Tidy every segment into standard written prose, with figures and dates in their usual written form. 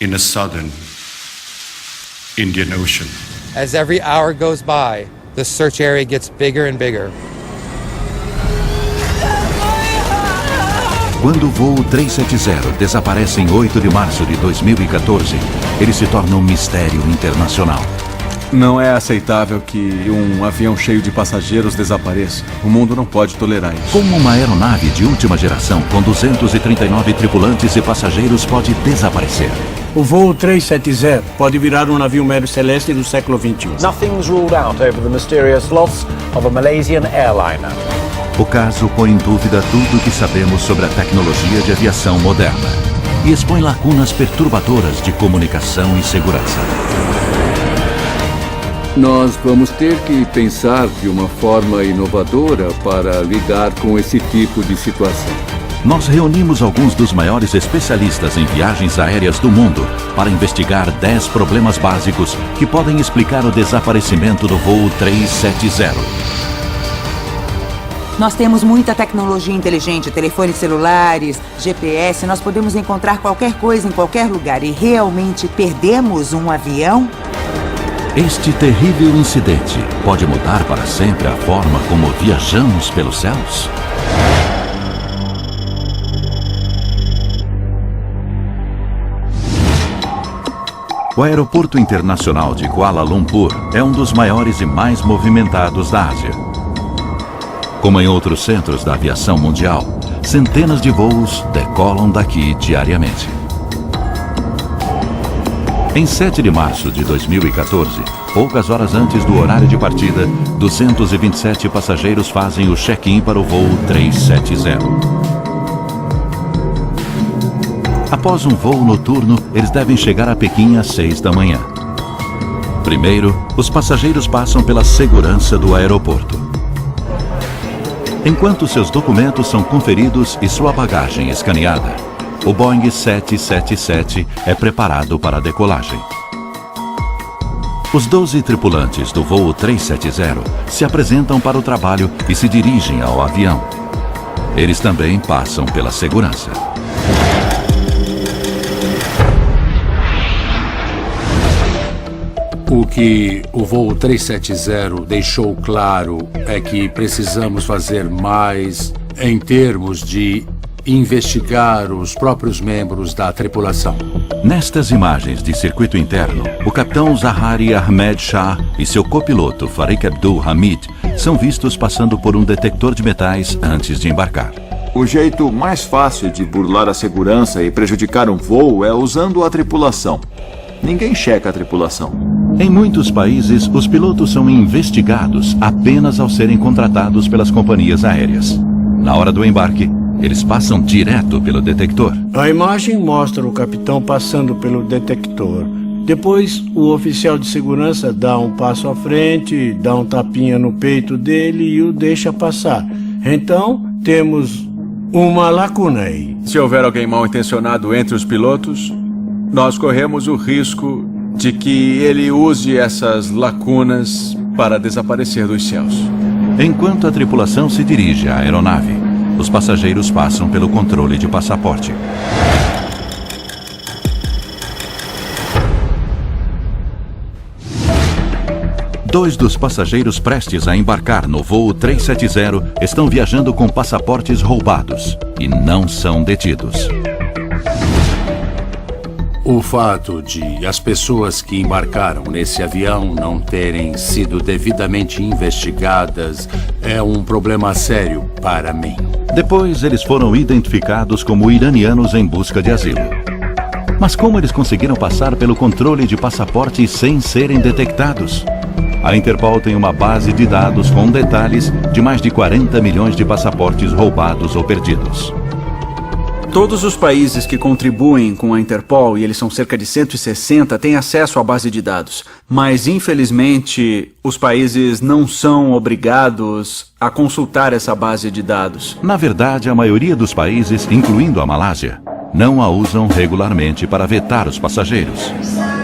in the southern Indian Ocean. As every hour goes by, the search area gets bigger and bigger. Quando o voo 370 desaparece em 8 de março de 2014, ele se torna um mistério internacional. Não é aceitável que um avião cheio de passageiros desapareça. O mundo não pode tolerar isso. Como uma aeronave de última geração com 239 tripulantes e passageiros pode desaparecer? O voo 370 pode virar um navio médio celeste do século XXI. Nothing's ruled out over the mysterious loss of a Malaysian airliner. O caso põe em dúvida tudo o que sabemos sobre a tecnologia de aviação moderna e expõe lacunas perturbadoras de comunicação e segurança. Nós vamos ter que pensar de uma forma inovadora para lidar com esse tipo de situação. Nós reunimos alguns dos maiores especialistas em viagens aéreas do mundo para investigar 10 problemas básicos que podem explicar o desaparecimento do voo 370. Nós temos muita tecnologia inteligente, telefones celulares, GPS, nós podemos encontrar qualquer coisa em qualquer lugar e realmente perdemos um avião? Este terrível incidente pode mudar para sempre a forma como viajamos pelos céus? O Aeroporto Internacional de Kuala Lumpur é um dos maiores e mais movimentados da Ásia. Como em outros centros da aviação mundial, centenas de voos decolam daqui diariamente. Em 7 de março de 2014, poucas horas antes do horário de partida, 227 passageiros fazem o check-in para o voo 370. Após um voo noturno, eles devem chegar a Pequim às 6 da manhã. Primeiro, os passageiros passam pela segurança do aeroporto. Enquanto seus documentos são conferidos e sua bagagem escaneada, o Boeing 777 é preparado para a decolagem. Os 12 tripulantes do voo 370 se apresentam para o trabalho e se dirigem ao avião. Eles também passam pela segurança. O que o voo 370 deixou claro é que precisamos fazer mais em termos de investigar os próprios membros da tripulação. Nestas imagens de circuito interno, o capitão Zahari Ahmed Shah e seu copiloto Farik Abdul Hamid são vistos passando por um detector de metais antes de embarcar. O jeito mais fácil de burlar a segurança e prejudicar um voo é usando a tripulação. Ninguém checa a tripulação. Em muitos países, os pilotos são investigados apenas ao serem contratados pelas companhias aéreas. Na hora do embarque, eles passam direto pelo detector. A imagem mostra o capitão passando pelo detector. Depois, o oficial de segurança dá um passo à frente, dá um tapinha no peito dele e o deixa passar. Então, temos uma lacuna aí. Se houver alguém mal intencionado entre os pilotos, nós corremos o risco de que ele use essas lacunas para desaparecer dos céus. Enquanto a tripulação se dirige à aeronave, os passageiros passam pelo controle de passaporte. Dois dos passageiros prestes a embarcar no voo 370 estão viajando com passaportes roubados e não são detidos. O fato de as pessoas que embarcaram nesse avião não terem sido devidamente investigadas é um problema sério para mim. Depois, eles foram identificados como iranianos em busca de asilo. Mas como eles conseguiram passar pelo controle de passaporte sem serem detectados? A Interpol tem uma base de dados com detalhes de mais de 40 milhões de passaportes roubados ou perdidos. Todos os países que contribuem com a Interpol, e eles são cerca de 160, têm acesso à base de dados. Mas, infelizmente, os países não são obrigados a consultar essa base de dados. Na verdade, a maioria dos países, incluindo a Malásia, não a usam regularmente para vetar os passageiros.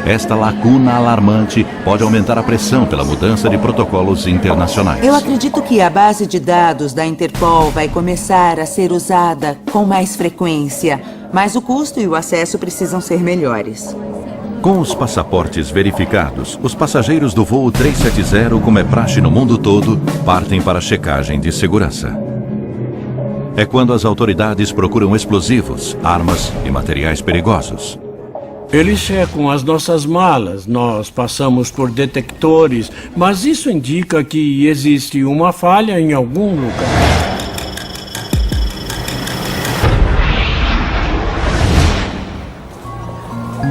Esta lacuna alarmante pode aumentar a pressão pela mudança de protocolos internacionais. Eu acredito que a base de dados da Interpol vai começar a ser usada com mais frequência Mas o custo e o acesso precisam ser melhores. Com os passaportes verificados, os passageiros do voo 370, como é praxe no mundo todo, partem para a checagem de segurança. É quando as autoridades procuram explosivos, armas e materiais perigosos. Eles checam as nossas malas, nós passamos por detectores, mas isso indica que existe uma falha em algum lugar.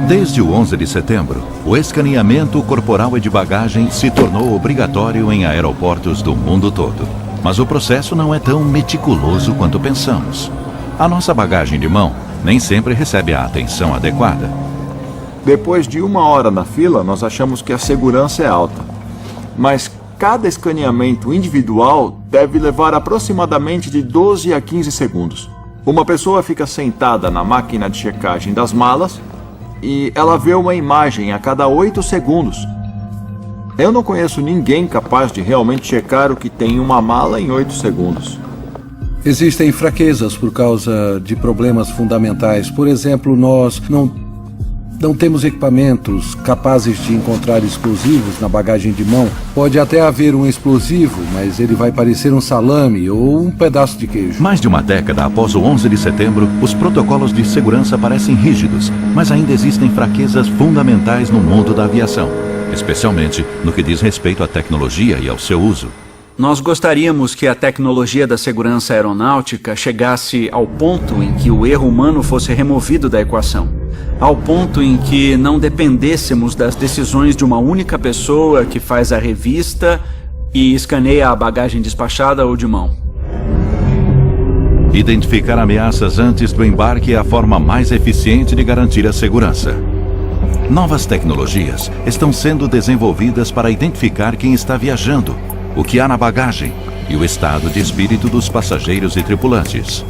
Desde o 11 de setembro, o escaneamento corporal e de bagagem se tornou obrigatório em aeroportos do mundo todo. Mas o processo não é tão meticuloso quanto pensamos. A nossa bagagem de mão nem sempre recebe a atenção adequada. Depois de 1 hora na fila, nós achamos que a segurança é alta. Mas cada escaneamento individual deve levar aproximadamente de 12 a 15 segundos. Uma pessoa fica sentada na máquina de checagem das malas e ela vê uma imagem a cada 8 segundos. Eu não conheço ninguém capaz de realmente checar o que tem em uma mala em 8 segundos. Existem fraquezas por causa de problemas fundamentais. Por exemplo, nós não temos equipamentos capazes de encontrar explosivos na bagagem de mão. Pode até haver um explosivo, mas ele vai parecer um salame ou um pedaço de queijo. Mais de uma década após o 11 de setembro, os protocolos de segurança parecem rígidos, mas ainda existem fraquezas fundamentais no mundo da aviação, especialmente no que diz respeito à tecnologia e ao seu uso. Nós gostaríamos que a tecnologia da segurança aeronáutica chegasse ao ponto em que o erro humano fosse removido da equação. Ao ponto em que não dependêssemos das decisões de uma única pessoa que faz a revista e escaneia a bagagem despachada ou de mão. Identificar ameaças antes do embarque é a forma mais eficiente de garantir a segurança. Novas tecnologias estão sendo desenvolvidas para identificar quem está viajando, o que há na bagagem e o estado de espírito dos passageiros e tripulantes.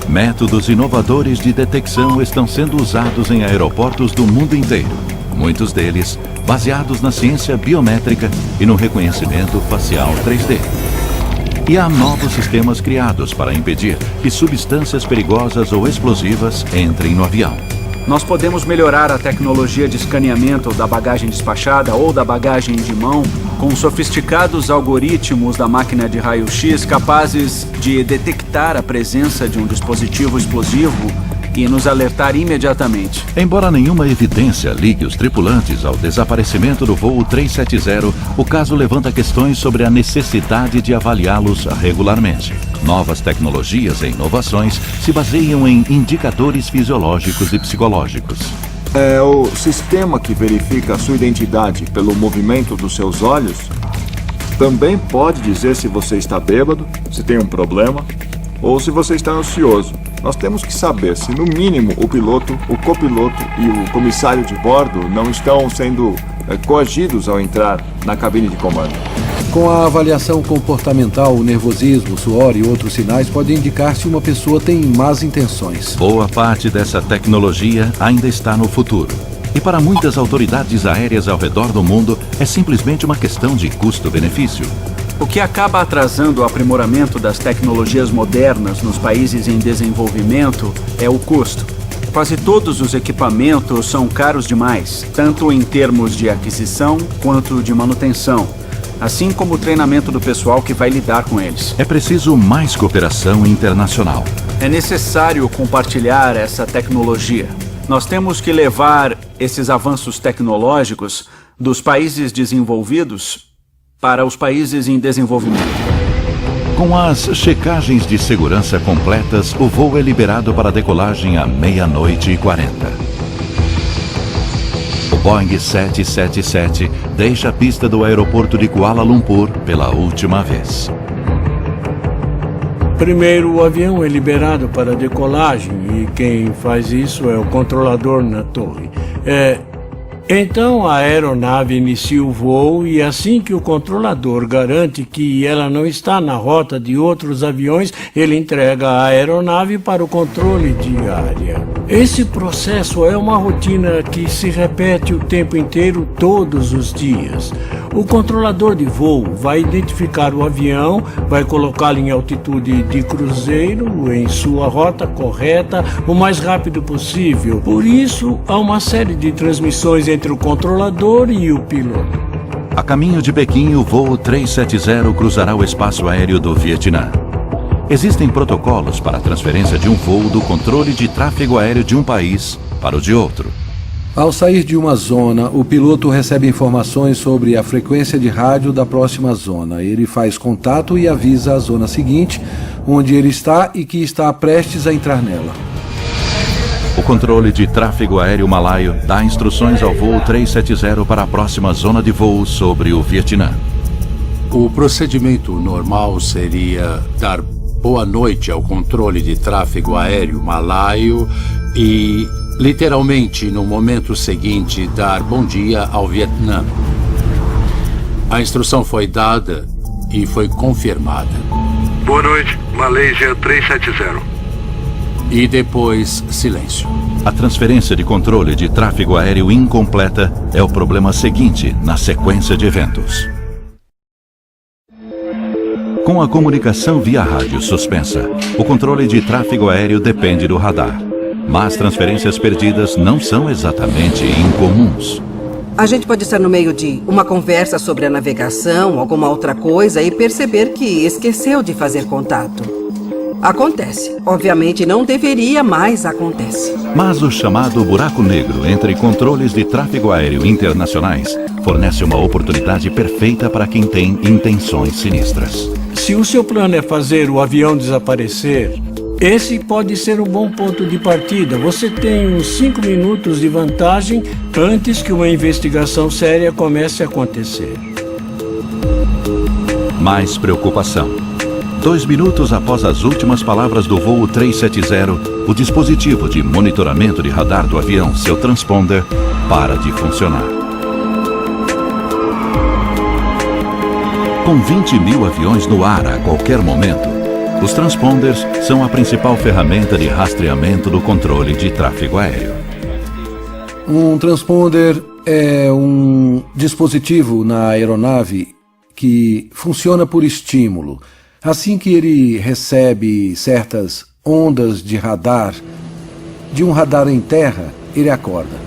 Métodos inovadores de detecção estão sendo usados em aeroportos do mundo inteiro, muitos deles baseados na ciência biométrica e no reconhecimento facial 3D. E há novos sistemas criados para impedir que substâncias perigosas ou explosivas entrem no avião. Nós podemos melhorar a tecnologia de escaneamento da bagagem despachada ou da bagagem de mão com sofisticados algoritmos da máquina de raio-x capazes de detectar a presença de um dispositivo explosivo e nos alertar imediatamente. Embora nenhuma evidência ligue os tripulantes ao desaparecimento do voo 370, o caso levanta questões sobre a necessidade de avaliá-los regularmente. Novas tecnologias e inovações se baseiam em indicadores fisiológicos e psicológicos. É o sistema que verifica a sua identidade pelo movimento dos seus olhos. Também pode dizer se você está bêbado, se tem um problema, ou se você está ansioso. Nós temos que saber se, no mínimo, o piloto, o copiloto e o comissário de bordo não estão sendo coagidos ao entrar na cabine de comando. Com a avaliação comportamental, o nervosismo, o suor e outros sinais podem indicar se uma pessoa tem más intenções. Boa parte dessa tecnologia ainda está no futuro. E para muitas autoridades aéreas ao redor do mundo, é simplesmente uma questão de custo-benefício. O que acaba atrasando o aprimoramento das tecnologias modernas nos países em desenvolvimento é o custo. Quase todos os equipamentos são caros demais, tanto em termos de aquisição quanto de manutenção, assim como o treinamento do pessoal que vai lidar com eles. É preciso mais cooperação internacional. É necessário compartilhar essa tecnologia. Nós temos que levar esses avanços tecnológicos dos países desenvolvidos para os países em desenvolvimento. Com as checagens de segurança completas, o voo é liberado para decolagem à 00:40. O Boeing 777 deixa a pista do aeroporto de Kuala Lumpur pela última vez. Primeiro, o avião é liberado para a decolagem e quem faz isso é o controlador na torre. Então a aeronave inicia o voo e assim que o controlador garante que ela não está na rota de outros aviões, ele entrega a aeronave para o controle de área. Esse processo é uma rotina que se repete o tempo inteiro, todos os dias. O controlador de voo vai identificar o avião, vai colocá-lo em altitude de cruzeiro, em sua rota correta, o mais rápido possível. Por isso, há uma série de transmissões entre o controlador e o piloto. A caminho de Pequim, o voo 370 cruzará o espaço aéreo do Vietnã. Existem protocolos para a transferência de um voo do controle de tráfego aéreo de um país para o de outro. Ao sair de uma zona, o piloto recebe informações sobre a frequência de rádio da próxima zona. Ele faz contato e avisa a zona seguinte, onde ele está e que está prestes a entrar nela. O controle de tráfego aéreo malaio dá instruções ao voo 370 para a próxima zona de voo sobre o Vietnã. O procedimento normal seria dar boa noite ao controle de tráfego aéreo malaio e, literalmente, no momento seguinte, dar bom dia ao Vietnã. A instrução foi dada e foi confirmada. Boa noite, Malaysia 370. E depois, silêncio. A transferência de controle de tráfego aéreo incompleta é o problema seguinte na sequência de eventos. Com a comunicação via rádio suspensa, o controle de tráfego aéreo depende do radar. Mas transferências perdidas não são exatamente incomuns. A gente pode estar no meio de uma conversa sobre a navegação, alguma outra coisa, e perceber que esqueceu de fazer contato. Acontece. Obviamente não deveria, mas acontece. Mas o chamado buraco negro entre controles de tráfego aéreo internacionais fornece uma oportunidade perfeita para quem tem intenções sinistras. Se o seu plano é fazer o avião desaparecer, esse pode ser um bom ponto de partida. Você tem uns 5 minutos de vantagem antes que uma investigação séria comece a acontecer. Mais preocupação. 2 minutos após as últimas palavras do voo 370, o dispositivo de monitoramento de radar do avião, seu transponder, para de funcionar. Com 20 mil aviões no ar a qualquer momento, os transponders são a principal ferramenta de rastreamento do controle de tráfego aéreo. Um transponder é um dispositivo na aeronave que funciona por estímulo. Assim que ele recebe certas ondas de radar, de um radar em terra, ele acorda.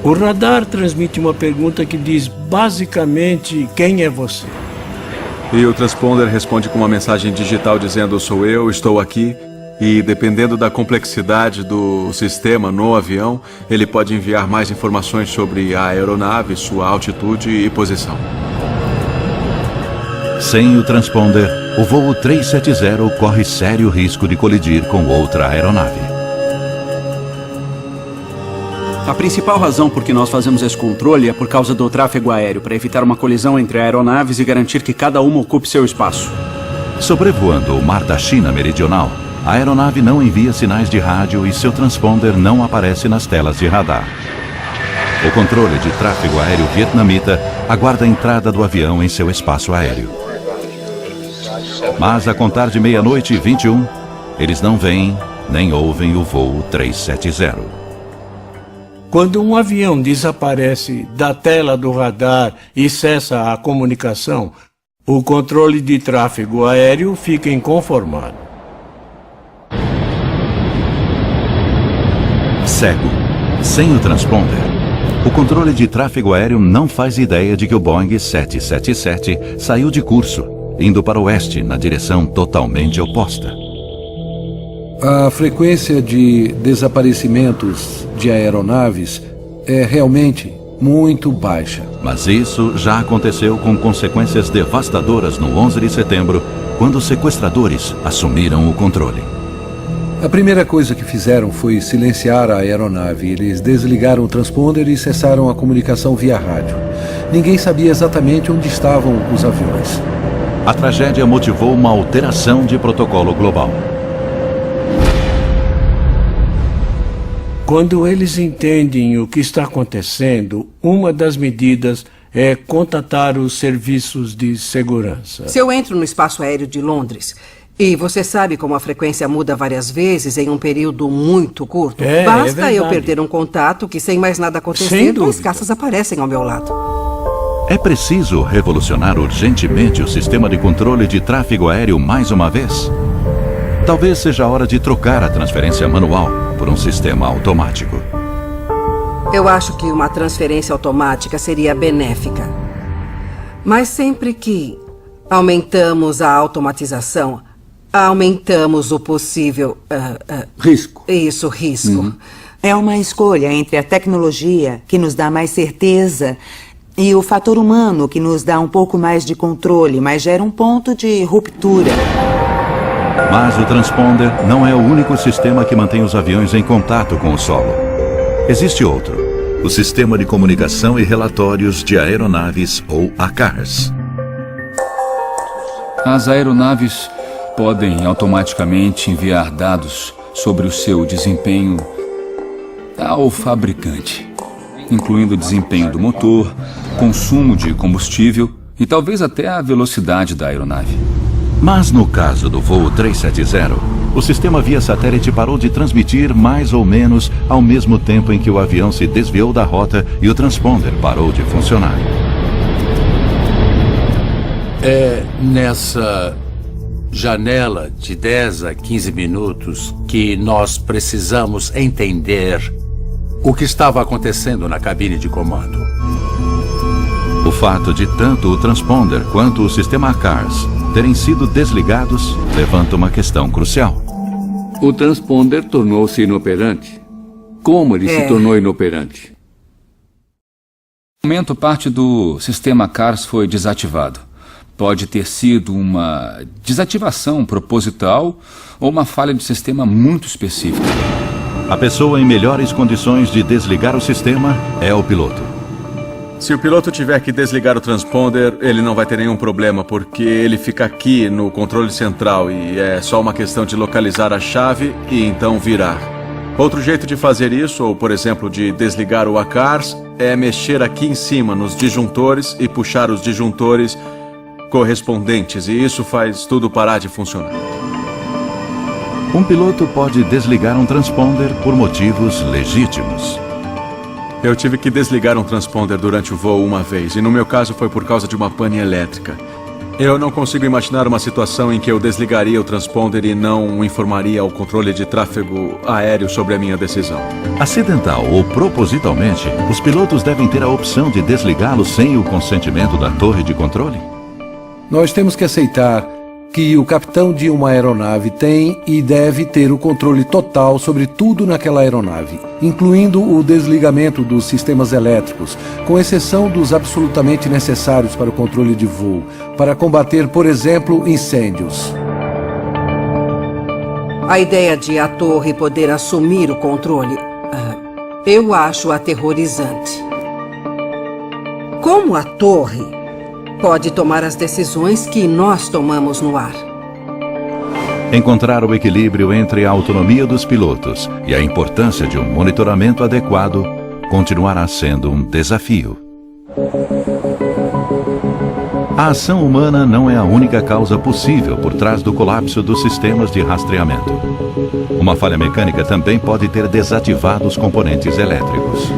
O radar transmite uma pergunta que diz basicamente quem é você. E o transponder responde com uma mensagem digital dizendo sou eu, estou aqui. E dependendo da complexidade do sistema no avião, ele pode enviar mais informações sobre a aeronave, sua altitude e posição. Sem o transponder, o voo 370 corre sério risco de colidir com outra aeronave. A principal razão por que nós fazemos esse controle é por causa do tráfego aéreo, para evitar uma colisão entre aeronaves e garantir que cada uma ocupe seu espaço. Sobrevoando o mar da China Meridional, a aeronave não envia sinais de rádio e seu transponder não aparece nas telas de radar. O controle de tráfego aéreo vietnamita aguarda a entrada do avião em seu espaço aéreo. Mas a contar de 00:21, eles não veem nem ouvem o voo 370. Quando um avião desaparece da tela do radar e cessa a comunicação, o controle de tráfego aéreo fica inconformado. Cego, sem o transponder, o controle de tráfego aéreo não faz ideia de que o Boeing 777 saiu de curso, indo para o oeste na direção totalmente oposta. A frequência de desaparecimentos de aeronaves é realmente muito baixa. Mas isso já aconteceu com consequências devastadoras no 11 de setembro, quando os sequestradores assumiram o controle. A primeira coisa que fizeram foi silenciar a aeronave. Eles desligaram o transponder e cessaram a comunicação via rádio. Ninguém sabia exatamente onde estavam os aviões. A tragédia motivou uma alteração de protocolo global. Quando eles entendem o que está acontecendo, uma das medidas é contatar os serviços de segurança. Se eu entro no espaço aéreo de Londres, e você sabe como a frequência muda várias vezes em um período muito curto, basta eu perder um contato que, sem mais nada acontecer, 2 caças aparecem ao meu lado. É preciso revolucionar urgentemente o sistema de controle de tráfego aéreo mais uma vez? Talvez seja a hora de trocar a transferência manual por um sistema automático. Eu acho que uma transferência automática seria benéfica. Mas sempre que aumentamos a automatização, aumentamos o possível... risco. Isso, risco. É uma escolha entre a tecnologia, que nos dá mais certeza, e o fator humano, que nos dá um pouco mais de controle, mas gera um ponto de ruptura. Mas o transponder não é o único sistema que mantém os aviões em contato com o solo. Existe outro, o Sistema de Comunicação e Relatórios de Aeronaves, ou ACARS. As aeronaves podem automaticamente enviar dados sobre o seu desempenho ao fabricante, incluindo o desempenho do motor, consumo de combustível e talvez até a velocidade da aeronave. Mas no caso do voo 370, o sistema via satélite parou de transmitir mais ou menos ao mesmo tempo em que o avião se desviou da rota e o transponder parou de funcionar. É nessa janela de 10 a 15 minutos que nós precisamos entender o que estava acontecendo na cabine de comando. O fato de tanto o transponder quanto o sistema ACARS terem sido desligados levanta uma questão crucial. O transponder tornou-se inoperante. Como ele se tornou inoperante? No momento, parte do sistema CARS foi desativado. Pode ter sido uma desativação proposital ou uma falha de sistema muito específica. A pessoa em melhores condições de desligar o sistema é o piloto. Se o piloto tiver que desligar o transponder, ele não vai ter nenhum problema, porque ele fica aqui no controle central e é só uma questão de localizar a chave e então virar. Outro jeito de fazer isso, ou por exemplo de desligar o ACARS, é mexer aqui em cima nos disjuntores e puxar os disjuntores correspondentes, e isso faz tudo parar de funcionar. Um piloto pode desligar um transponder por motivos legítimos. Eu tive que desligar um transponder durante o voo uma vez, e no meu caso foi por causa de uma pane elétrica. Eu não consigo imaginar uma situação em que eu desligaria o transponder e não informaria ao controle de tráfego aéreo sobre a minha decisão. Acidental ou propositalmente, os pilotos devem ter a opção de desligá-lo sem o consentimento da torre de controle? Nós temos que aceitar que o capitão de uma aeronave tem e deve ter o controle total sobre tudo naquela aeronave, incluindo o desligamento dos sistemas elétricos, com exceção dos absolutamente necessários para o controle de voo, para combater, por exemplo, incêndios. A ideia de a torre poder assumir o controle, eu acho aterrorizante. Como a torre pode tomar as decisões que nós tomamos no ar? Encontrar o equilíbrio entre a autonomia dos pilotos e a importância de um monitoramento adequado continuará sendo um desafio. A ação humana não é a única causa possível por trás do colapso dos sistemas de rastreamento. Uma falha mecânica também pode ter desativado os componentes elétricos.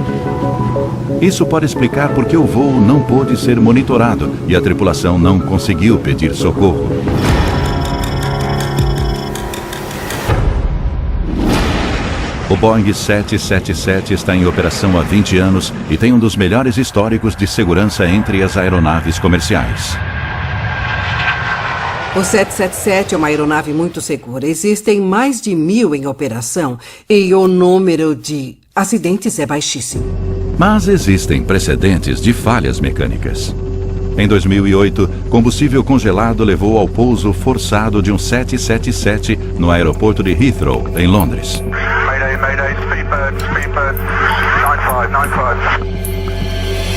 Isso pode explicar por que o voo não pôde ser monitorado e a tripulação não conseguiu pedir socorro. O Boeing 777 está em operação há 20 anos e tem um dos melhores históricos de segurança entre as aeronaves comerciais. O 777 é uma aeronave muito segura. Existem mais de 1000 em operação e o número de acidentes é baixíssimo. Mas existem precedentes de falhas mecânicas. Em 2008, combustível congelado levou ao pouso forçado de um 777 no aeroporto de Heathrow, em Londres.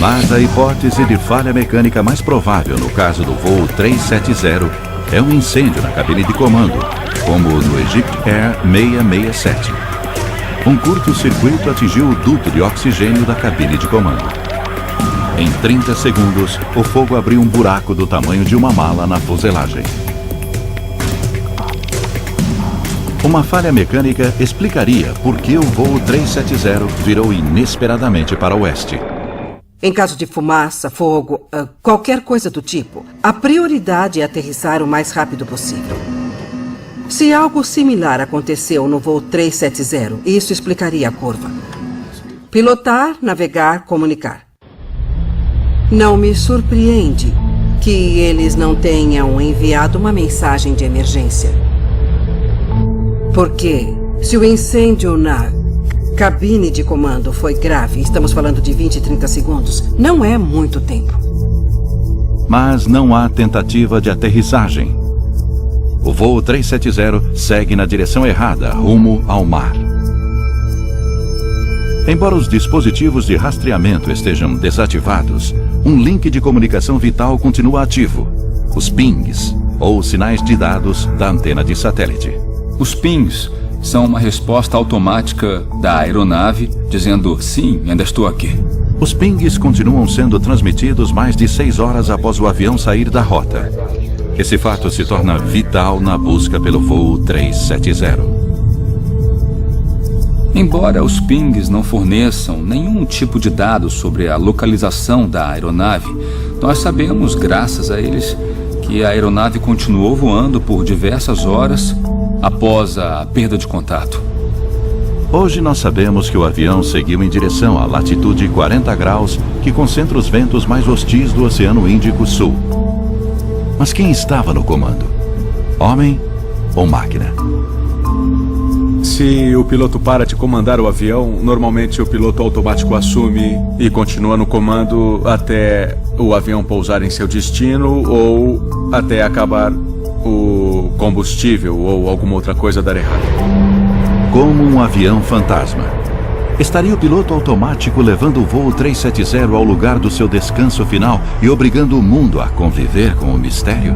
Mas a hipótese de falha mecânica mais provável no caso do voo 370 é um incêndio na cabine de comando, como no Egypt Air 667. Um curto-circuito atingiu o duto de oxigênio da cabine de comando. Em 30 segundos, o fogo abriu um buraco do tamanho de uma mala na fuselagem. Uma falha mecânica explicaria por que o voo 370 virou inesperadamente para o oeste. Em caso de fumaça, fogo, qualquer coisa do tipo, a prioridade é aterrissar o mais rápido possível. Se algo similar aconteceu no voo 370, isso explicaria a curva. Pilotar, navegar, comunicar. Não me surpreende que eles não tenham enviado uma mensagem de emergência. Porque se o incêndio na cabine de comando foi grave, estamos falando de 20, 30 segundos, não é muito tempo. Mas não há tentativa de aterrissagem. O voo 370 segue na direção errada, rumo ao mar. Embora os dispositivos de rastreamento estejam desativados, um link de comunicação vital continua ativo: os pings, ou sinais de dados da antena de satélite. Os pings são uma resposta automática da aeronave dizendo: sim, ainda estou aqui. Os pings continuam sendo transmitidos mais de 6 horas após o avião sair da rota. Esse fato se torna vital na busca pelo voo 370. Embora os pings não forneçam nenhum tipo de dado sobre a localização da aeronave, nós sabemos, graças a eles, que a aeronave continuou voando por diversas horas após a perda de contato. Hoje nós sabemos que o avião seguiu em direção à latitude 40 graus, que concentra os ventos mais hostis do Oceano Índico Sul. Mas quem estava no comando? Homem ou máquina? Se o piloto para de comandar o avião, normalmente o piloto automático assume e continua no comando até o avião pousar em seu destino ou até acabar o combustível ou alguma outra coisa dar errado. Como um avião fantasma. Estaria o piloto automático levando o voo 370 ao lugar do seu descanso final e obrigando o mundo a conviver com o mistério?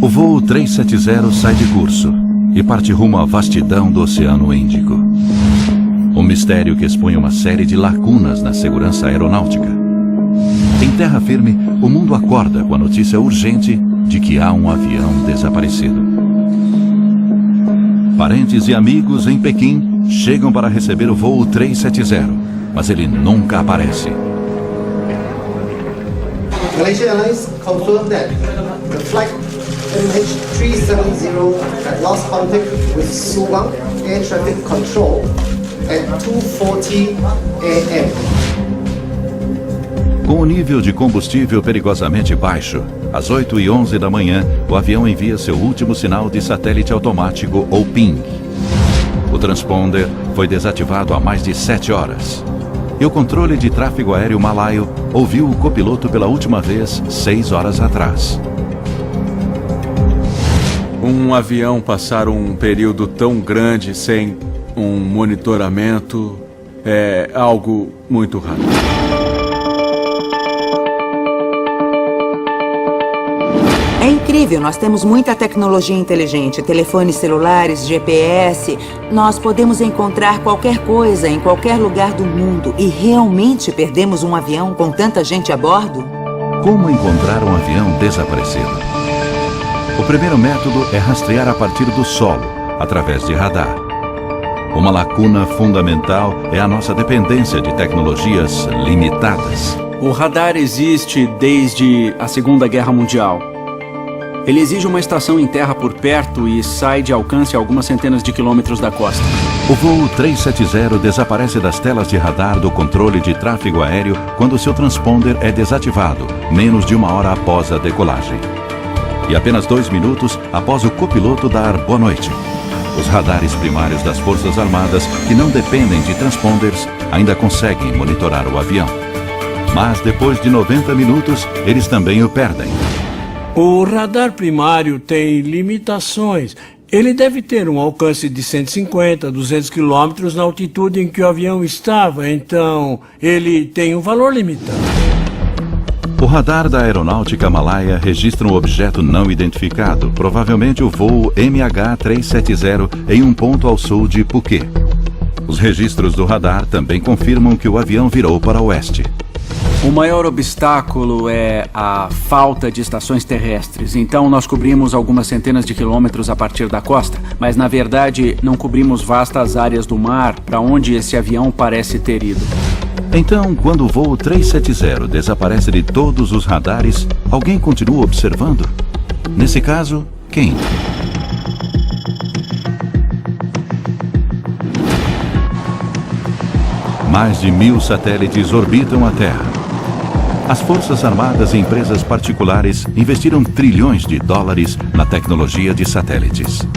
O voo 370 sai de curso e parte rumo à vastidão do Oceano Índico. Um mistério que expõe uma série de lacunas na segurança aeronáutica. Em terra firme, o mundo acorda com a notícia urgente de que há um avião desaparecido. Parentes e amigos em Pequim chegam para receber o voo 370, mas ele nunca aparece. Malaysia Airlines confirmed that the flight MH370 had lost contact with Subang Air Traffic Control at 2:40 a.m. Com o nível de combustível perigosamente baixo, às 8h11 da manhã, o avião envia seu último sinal de satélite automático, ou PING. O transponder foi desativado há mais de 7 horas. E o controle de tráfego aéreo malaio ouviu o copiloto pela última vez 6 horas atrás. Um avião passar um período tão grande sem um monitoramento é algo muito raro. É incrível, nós temos muita tecnologia inteligente, telefones celulares, GPS. Nós podemos encontrar qualquer coisa em qualquer lugar do mundo e realmente perdemos um avião com tanta gente a bordo? Como encontrar um avião desaparecido? O primeiro método é rastrear a partir do solo, através de radar. Uma lacuna fundamental é a nossa dependência de tecnologias limitadas. O radar existe desde a Segunda Guerra Mundial. Ele exige uma estação em terra por perto e sai de alcance a algumas centenas de quilômetros da costa. O voo 370 desaparece das telas de radar do controle de tráfego aéreo quando seu transponder é desativado, menos de 1 hora após a decolagem. E apenas 2 minutos após o copiloto dar boa noite. Os radares primários das Forças Armadas, que não dependem de transponders, ainda conseguem monitorar o avião. Mas depois de 90 minutos, eles também o perdem. O radar primário tem limitações. Ele deve ter um alcance de 150, 200 quilômetros na altitude em que o avião estava, então ele tem um valor limitado. O radar da aeronáutica malaia registra um objeto não identificado, provavelmente o voo MH370, em um ponto ao sul de Phuket. Os registros do radar também confirmam que o avião virou para o oeste. O maior obstáculo é a falta de estações terrestres. Então nós cobrimos algumas centenas de quilômetros a partir da costa, mas na verdade não cobrimos vastas áreas do mar para onde esse avião parece ter ido. Então, quando o voo 370 desaparece de todos os radares, alguém continua observando? Nesse caso, quem? Mais de 1000 satélites orbitam a Terra. As Forças Armadas e empresas particulares investiram trilhões de dólares na tecnologia de satélites.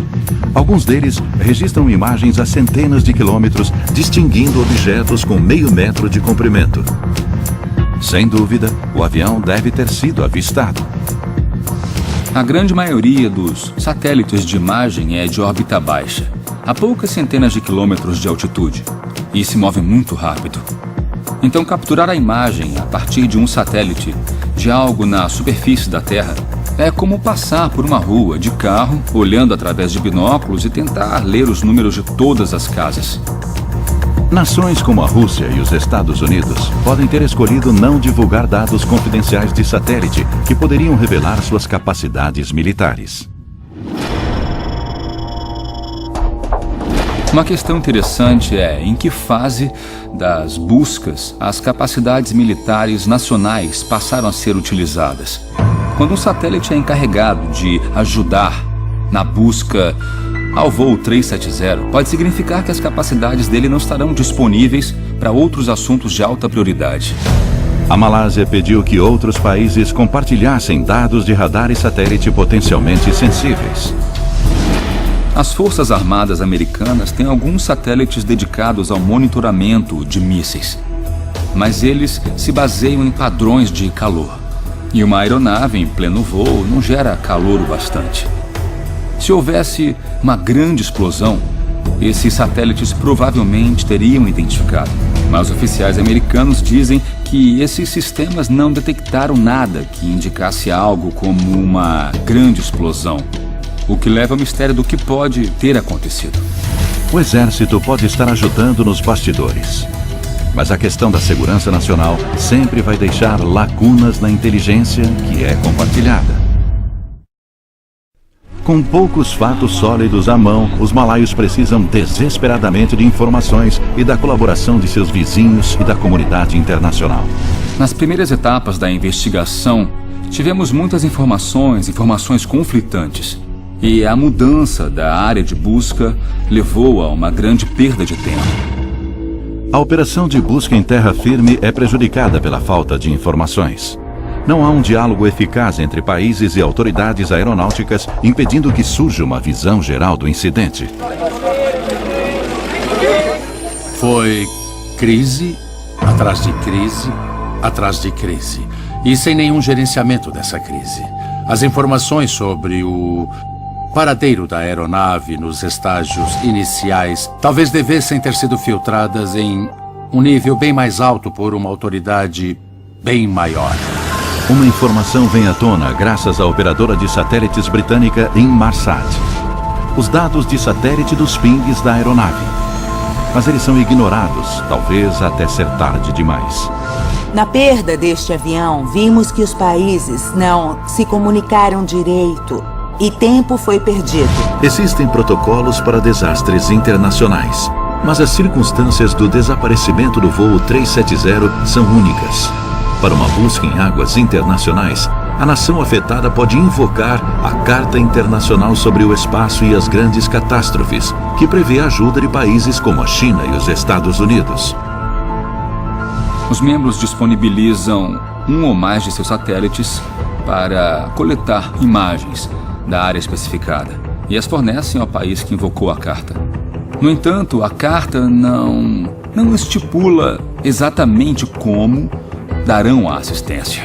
Alguns deles registram imagens a centenas de quilômetros, distinguindo objetos com meio metro de comprimento. Sem dúvida, o avião deve ter sido avistado. A grande maioria dos satélites de imagem é de órbita baixa, a poucas centenas de quilômetros de altitude, e se move muito rápido. Então, capturar a imagem a partir de um satélite de algo na superfície da Terra é como passar por uma rua de carro, olhando através de binóculos e tentar ler os números de todas as casas. Nações como a Rússia e os Estados Unidos podem ter escolhido não divulgar dados confidenciais de satélite que poderiam revelar suas capacidades militares. Uma questão interessante é em que fase das buscas as capacidades militares nacionais passaram a ser utilizadas. Quando um satélite é encarregado de ajudar na busca ao voo 370, pode significar que as capacidades dele não estarão disponíveis para outros assuntos de alta prioridade. A Malásia pediu que outros países compartilhassem dados de radar e satélite potencialmente sensíveis. As Forças Armadas Americanas têm alguns satélites dedicados ao monitoramento de mísseis, mas eles se baseiam em padrões de calor. E uma aeronave em pleno voo não gera calor o bastante. Se houvesse uma grande explosão, esses satélites provavelmente teriam identificado. Mas oficiais americanos dizem que esses sistemas não detectaram nada que indicasse algo como uma grande explosão, o que leva ao mistério do que pode ter acontecido. O Exército pode estar ajudando nos bastidores, mas a questão da segurança nacional sempre vai deixar lacunas na inteligência que é compartilhada. Com poucos fatos sólidos à mão, os malaios precisam desesperadamente de informações e da colaboração de seus vizinhos e da comunidade internacional. Nas primeiras etapas da investigação, tivemos muitas informações conflitantes. E a mudança da área de busca levou a uma grande perda de tempo. A operação de busca em terra firme é prejudicada pela falta de informações. Não há um diálogo eficaz entre países e autoridades aeronáuticas, impedindo que surja uma visão geral do incidente. Foi crise, atrás de crise, atrás de crise. E sem nenhum gerenciamento dessa crise. As informações sobre o paradeiro da aeronave nos estágios iniciais talvez devessem ter sido filtradas em um nível bem mais alto por uma autoridade bem maior. Uma informação vem à tona graças à operadora de satélites britânica Inmarsat. Os dados de satélite dos pings da aeronave. Mas eles são ignorados, talvez até ser tarde demais. Na perda deste avião, vimos que os países não se comunicaram direito. E tempo foi perdido. Existem protocolos para desastres internacionais, mas as circunstâncias do desaparecimento do voo 370 são únicas. Para uma busca em águas internacionais, a nação afetada pode invocar a Carta Internacional sobre o Espaço e as Grandes Catástrofes, que prevê a ajuda de países como a China e os Estados Unidos. Os membros disponibilizam um ou mais de seus satélites para coletar imagens da área especificada e as fornecem ao país que invocou a carta. No entanto, a carta não estipula exatamente como darão a assistência.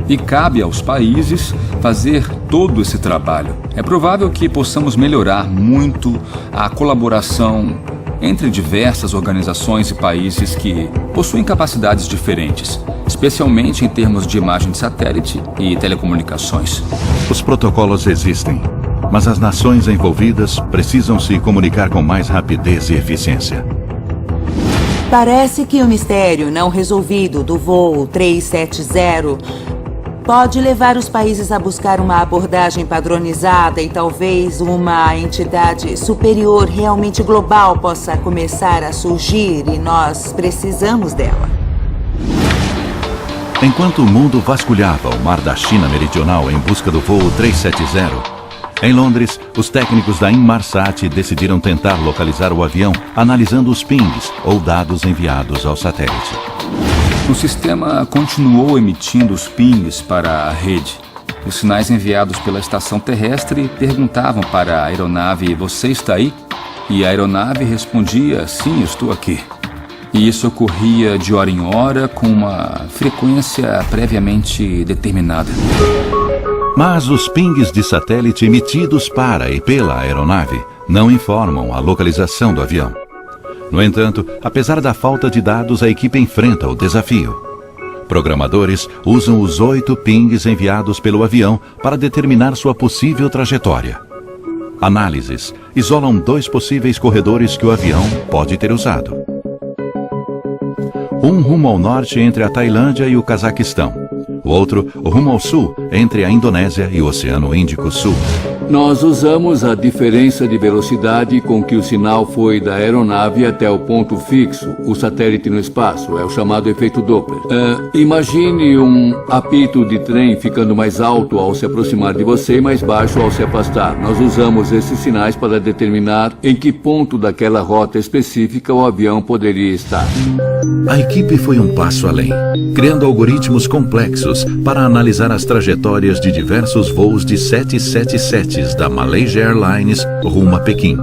E cabe aos países fazer todo esse trabalho. É provável que possamos melhorar muito a colaboração entre diversas organizações e países que possuem capacidades diferentes, especialmente em termos de imagem de satélite e telecomunicações. Os protocolos existem, mas as nações envolvidas precisam se comunicar com mais rapidez e eficiência. Parece que o mistério não resolvido do voo 370 pode levar os países a buscar uma abordagem padronizada e talvez uma entidade superior realmente global possa começar a surgir e nós precisamos dela. Enquanto o mundo vasculhava o mar da China Meridional em busca do voo 370, em Londres, os técnicos da Inmarsat decidiram tentar localizar o avião analisando os pings ou dados enviados ao satélite. O sistema continuou emitindo os pings para a rede. Os sinais enviados pela estação terrestre perguntavam para a aeronave: "Você está aí?" E a aeronave respondia: "Sim, estou aqui." E isso ocorria de hora em hora com uma frequência previamente determinada. Mas os pings de satélite emitidos para e pela aeronave não informam a localização do avião. No entanto, apesar da falta de dados, a equipe enfrenta o desafio. Programadores usam os 8 pings enviados pelo avião para determinar sua possível trajetória. Análises isolam 2 possíveis corredores que o avião pode ter usado. Um rumo ao norte entre a Tailândia e o Cazaquistão. O outro, rumo ao sul, entre a Indonésia e o Oceano Índico Sul. Nós usamos a diferença de velocidade com que o sinal foi da aeronave até o ponto fixo, o satélite no espaço. É o chamado efeito Doppler. Imagine um apito de trem ficando mais alto ao se aproximar de você e mais baixo ao se afastar. Nós usamos esses sinais para determinar em que ponto daquela rota específica o avião poderia estar. A equipe foi um passo além, criando algoritmos complexos para analisar as trajetórias de diversos voos de 777 da Malaysia Airlines rumo a Pequim.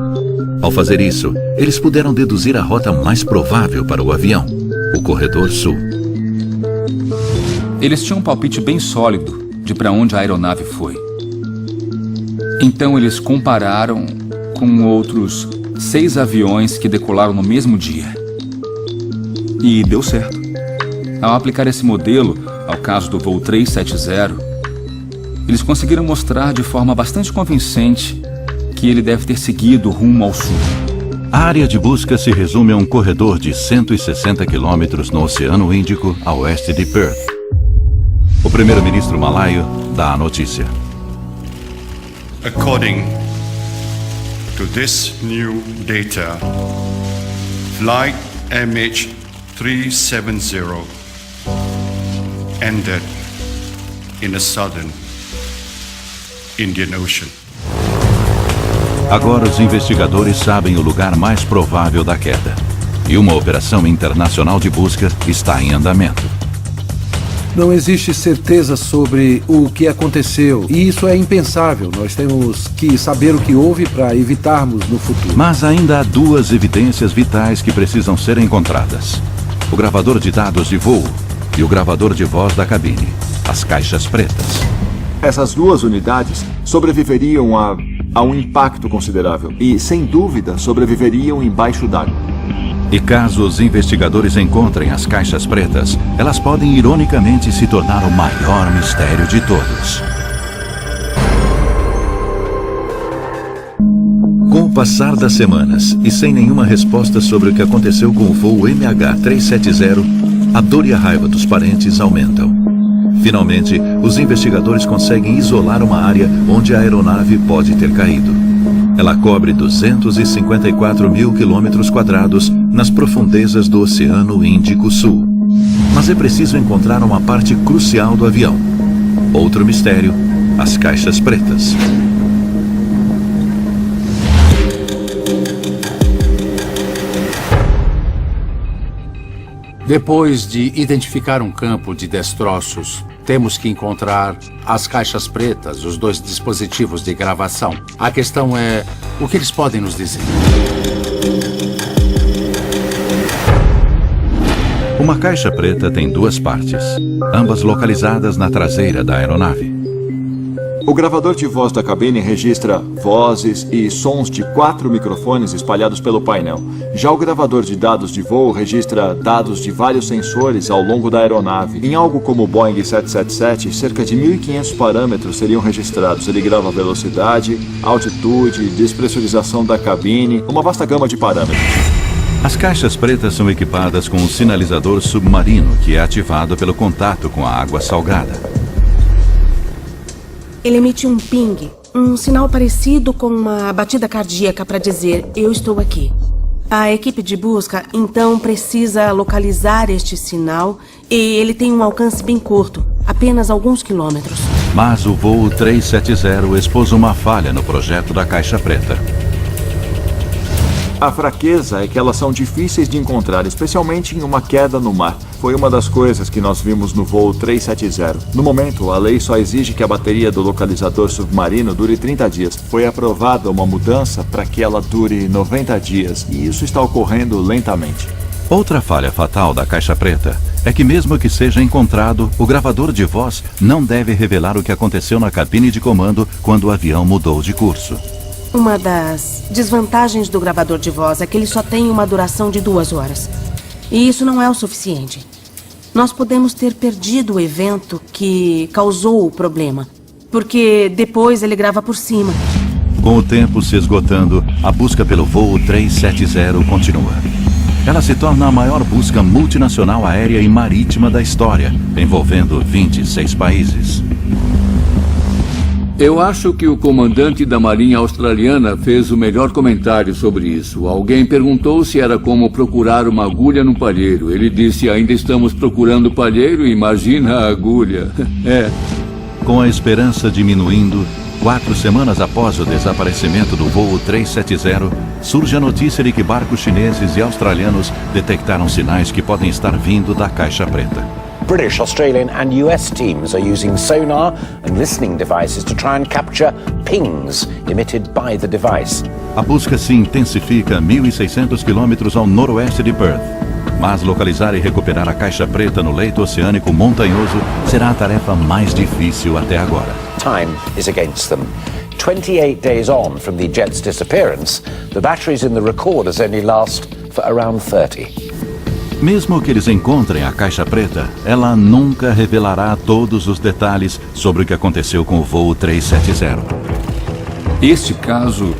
Ao fazer isso, eles puderam deduzir a rota mais provável para o avião, o Corredor Sul. Eles tinham um palpite bem sólido de para onde a aeronave foi. Então eles compararam com outros 6 aviões que decolaram no mesmo dia. E deu certo. Ao aplicar esse modelo ao caso do voo 370, eles conseguiram mostrar de forma bastante convincente que ele deve ter seguido rumo ao sul. A área de busca se resume a um corredor de 160 quilômetros no Oceano Índico, a oeste de Perth. O primeiro-ministro malaio dá a notícia. According to this new data, flight MH370 ended in the southern Indian Ocean. Agora os investigadores sabem o lugar mais provável da queda. E uma operação internacional de busca está em andamento. Não existe certeza sobre o que aconteceu, e isso é impensável. Nós temos que saber o que houve para evitarmos no futuro. Mas ainda há 2 evidências vitais que precisam ser encontradas: o gravador de dados de voo e o gravador de voz da cabine, as caixas pretas. Essas 2 unidades sobreviveriam a um impacto considerável e, sem dúvida, sobreviveriam embaixo d'água. E caso os investigadores encontrem as caixas pretas, elas podem ironicamente se tornar o maior mistério de todos. Com o passar das semanas e sem nenhuma resposta sobre o que aconteceu com o voo MH370, a dor e a raiva dos parentes aumentam. Finalmente, os investigadores conseguem isolar uma área onde a aeronave pode ter caído. Ela cobre 254 mil quilômetros quadrados nas profundezas do Oceano Índico Sul. Mas é preciso encontrar uma parte crucial do avião. Outro mistério: as caixas pretas. Depois de identificar um campo de destroços, temos que encontrar as caixas pretas, os 2 dispositivos de gravação. A questão é o que eles podem nos dizer. Uma caixa preta tem 2 partes, ambas localizadas na traseira da aeronave. O gravador de voz da cabine registra vozes e sons de 4 microfones espalhados pelo painel. Já o gravador de dados de voo registra dados de vários sensores ao longo da aeronave. Em algo como o Boeing 777, cerca de 1.500 parâmetros seriam registrados. Ele grava velocidade, altitude, despressurização da cabine, uma vasta gama de parâmetros. As caixas pretas são equipadas com um sinalizador submarino que é ativado pelo contato com a água salgada. Ele emite um ping, um sinal parecido com uma batida cardíaca para dizer, eu estou aqui. A equipe de busca, então, precisa localizar este sinal e ele tem um alcance bem curto, apenas alguns quilômetros. Mas o voo 370 expôs uma falha no projeto da caixa preta. A fraqueza é que elas são difíceis de encontrar, especialmente em uma queda no mar. Foi uma das coisas que nós vimos no voo 370. No momento, a lei só exige que a bateria do localizador submarino dure 30 dias. Foi aprovada uma mudança para que ela dure 90 dias, e isso está ocorrendo lentamente. Outra falha fatal da caixa preta é que mesmo que seja encontrado, o gravador de voz não deve revelar o que aconteceu na cabine de comando quando o avião mudou de curso. Uma das desvantagens do gravador de voz é que ele só tem uma duração de 2 horas. E isso não é o suficiente. Nós podemos ter perdido o evento que causou o problema, porque depois ele grava por cima. Com o tempo se esgotando, a busca pelo voo 370 continua. Ela se torna a maior busca multinacional aérea e marítima da história, envolvendo 26 países. Eu acho que o comandante da Marinha Australiana fez o melhor comentário sobre isso. Alguém perguntou se era como procurar uma agulha no palheiro. Ele disse, ainda estamos procurando o palheiro, imagina a agulha. É. Com a esperança diminuindo, 4 semanas após o desaparecimento do voo 370, surge a notícia de que barcos chineses e australianos detectaram sinais que podem estar vindo da caixa preta. British, Australian and US teams are using sonar and listening devices to try and capture pings emitted by the device. A busca se intensifica a 1.600 quilômetros ao noroeste de Perth. Mas localizar e recuperar a caixa preta no leito oceânico montanhoso será a tarefa mais difícil até agora. Time is against them. 28 days on from the jet's disappearance, the batteries in the recorders only last for around 30. Mesmo que eles encontrem a caixa preta, ela nunca revelará todos os detalhes sobre o que aconteceu com o voo 370. Este caso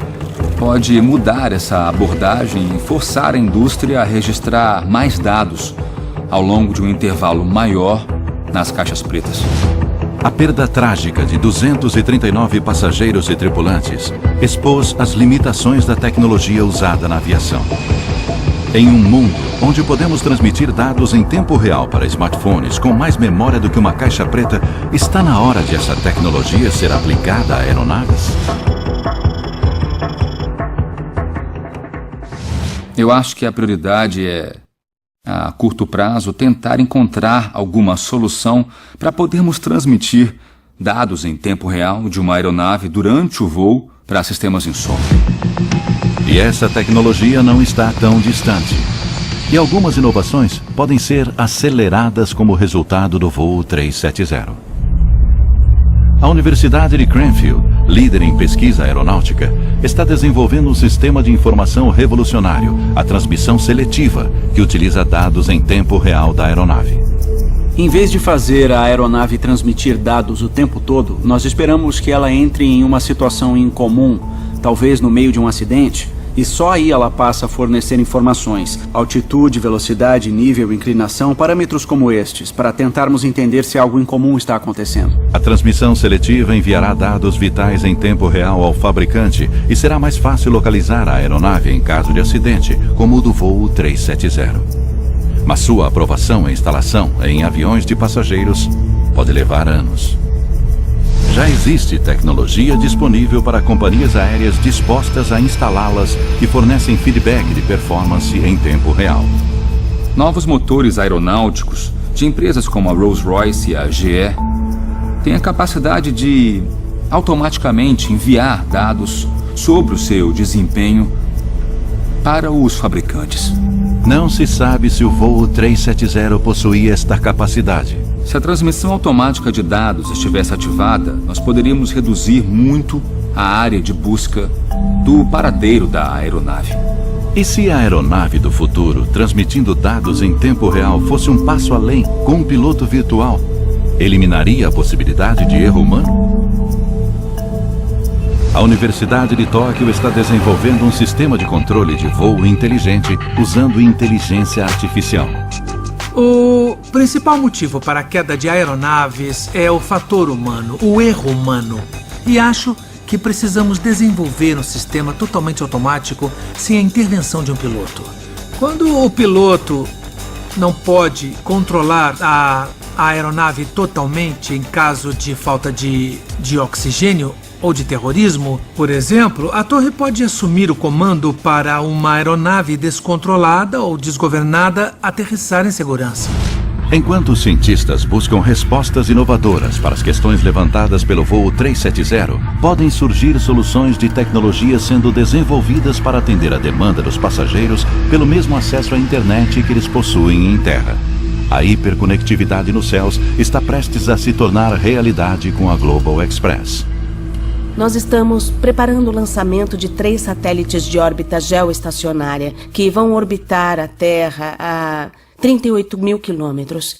pode mudar essa abordagem e forçar a indústria a registrar mais dados ao longo de um intervalo maior nas caixas pretas. A perda trágica de 239 passageiros e tripulantes expôs as limitações da tecnologia usada na aviação. Em um mundo onde podemos transmitir dados em tempo real para smartphones com mais memória do que uma caixa preta, está na hora de essa tecnologia ser aplicada a aeronaves? Eu acho que a prioridade é, a curto prazo, tentar encontrar alguma solução para podermos transmitir dados em tempo real de uma aeronave durante o voo para sistemas em som. E essa tecnologia não está tão distante. E algumas inovações podem ser aceleradas como resultado do voo 370. A Universidade de Cranfield, líder em pesquisa aeronáutica, está desenvolvendo um sistema de informação revolucionário, a transmissão seletiva, que utiliza dados em tempo real da aeronave. Em vez de fazer a aeronave transmitir dados o tempo todo, nós esperamos que ela entre em uma situação incomum, talvez no meio de um acidente, e só aí ela passa a fornecer informações, altitude, velocidade, nível, inclinação, parâmetros como estes, para tentarmos entender se algo incomum está acontecendo. A transmissão seletiva enviará dados vitais em tempo real ao fabricante e será mais fácil localizar a aeronave em caso de acidente, como o do voo 370. Mas sua aprovação e instalação em aviões de passageiros pode levar anos. Já existe tecnologia disponível para companhias aéreas dispostas a instalá-las que fornecem feedback de performance em tempo real. Novos motores aeronáuticos de empresas como a Rolls-Royce e a GE têm a capacidade de automaticamente enviar dados sobre o seu desempenho para os fabricantes. Não se sabe se o voo 370 possuía esta capacidade. Se a transmissão automática de dados estivesse ativada, nós poderíamos reduzir muito a área de busca do paradeiro da aeronave. E se a aeronave do futuro, transmitindo dados em tempo real, fosse um passo além, com um piloto virtual, eliminaria a possibilidade de erro humano? A Universidade de Tóquio está desenvolvendo um sistema de controle de voo inteligente usando inteligência artificial. O principal motivo para a queda de aeronaves é o fator humano, o erro humano. E acho que precisamos desenvolver um sistema totalmente automático sem a intervenção de um piloto. Quando o piloto não pode controlar a aeronave totalmente em caso de falta de oxigênio ou de terrorismo, por exemplo, a torre pode assumir o comando para uma aeronave descontrolada ou desgovernada aterrissar em segurança. Enquanto os cientistas buscam respostas inovadoras para as questões levantadas pelo voo 370, podem surgir soluções de tecnologia sendo desenvolvidas para atender a demanda dos passageiros pelo mesmo acesso à internet que eles possuem em terra. A hiperconectividade nos céus está prestes a se tornar realidade com a Global Express. Nós estamos preparando o lançamento de 3 satélites de órbita geoestacionária que vão orbitar a Terra a 38 mil quilômetros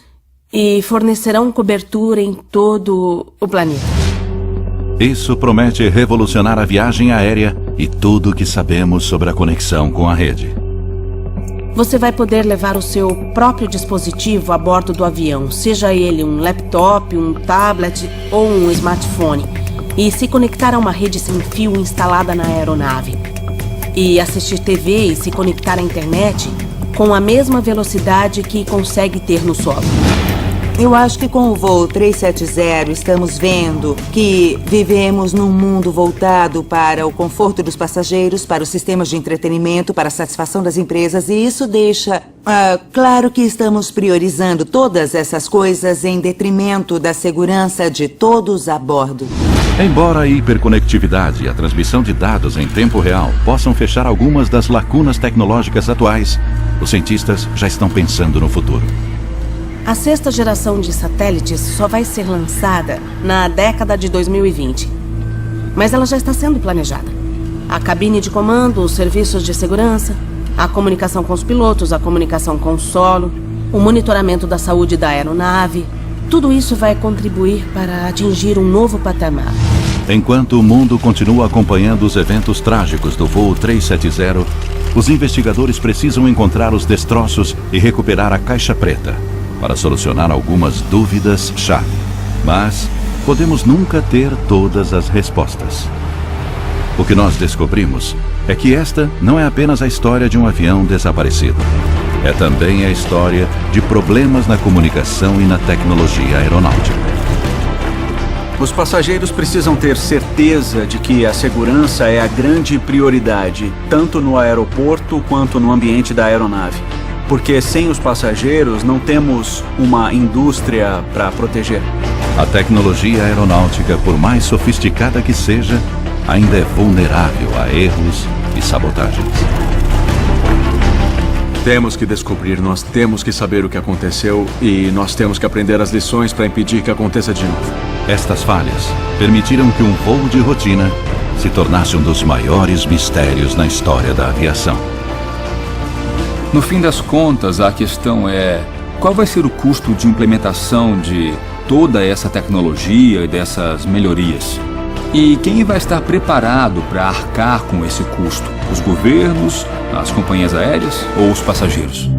e fornecerão cobertura em todo o planeta. Isso promete revolucionar a viagem aérea e tudo o que sabemos sobre a conexão com a rede. Você vai poder levar o seu próprio dispositivo a bordo do avião, seja ele um laptop, um tablet ou um smartphone, e se conectar a uma rede sem fio instalada na aeronave. E assistir TV e se conectar à internet com a mesma velocidade que consegue ter no solo. Eu acho que com o voo 370 estamos vendo que vivemos num mundo voltado para o conforto dos passageiros, para os sistemas de entretenimento, para a satisfação das empresas, e isso deixa claro que estamos priorizando todas essas coisas em detrimento da segurança de todos a bordo. Embora a hiperconectividade e a transmissão de dados em tempo real possam fechar algumas das lacunas tecnológicas atuais, os cientistas já estão pensando no futuro. A 6ª geração de satélites só vai ser lançada na década de 2020. Mas ela já está sendo planejada. A cabine de comando, os serviços de segurança, a comunicação com os pilotos, a comunicação com o solo, o monitoramento da saúde da aeronave. Tudo isso vai contribuir para atingir um novo patamar. Enquanto o mundo continua acompanhando os eventos trágicos do voo 370, os investigadores precisam encontrar os destroços e recuperar a caixa preta para solucionar algumas dúvidas-chave. Mas podemos nunca ter todas as respostas. O que nós descobrimos é que esta não é apenas a história de um avião desaparecido. É também a história de problemas na comunicação e na tecnologia aeronáutica. Os passageiros precisam ter certeza de que a segurança é a grande prioridade, tanto no aeroporto quanto no ambiente da aeronave. Porque sem os passageiros não temos uma indústria para proteger. A tecnologia aeronáutica, por mais sofisticada que seja, ainda é vulnerável a erros e sabotagens. Temos que descobrir, nós temos que saber o que aconteceu e nós temos que aprender as lições para impedir que aconteça de novo. Estas falhas permitiram que um voo de rotina se tornasse um dos maiores mistérios na história da aviação. No fim das contas, a questão é: qual vai ser o custo de implementação de toda essa tecnologia e dessas melhorias? E quem vai estar preparado para arcar com esse custo? Os governos, as companhias aéreas ou os passageiros?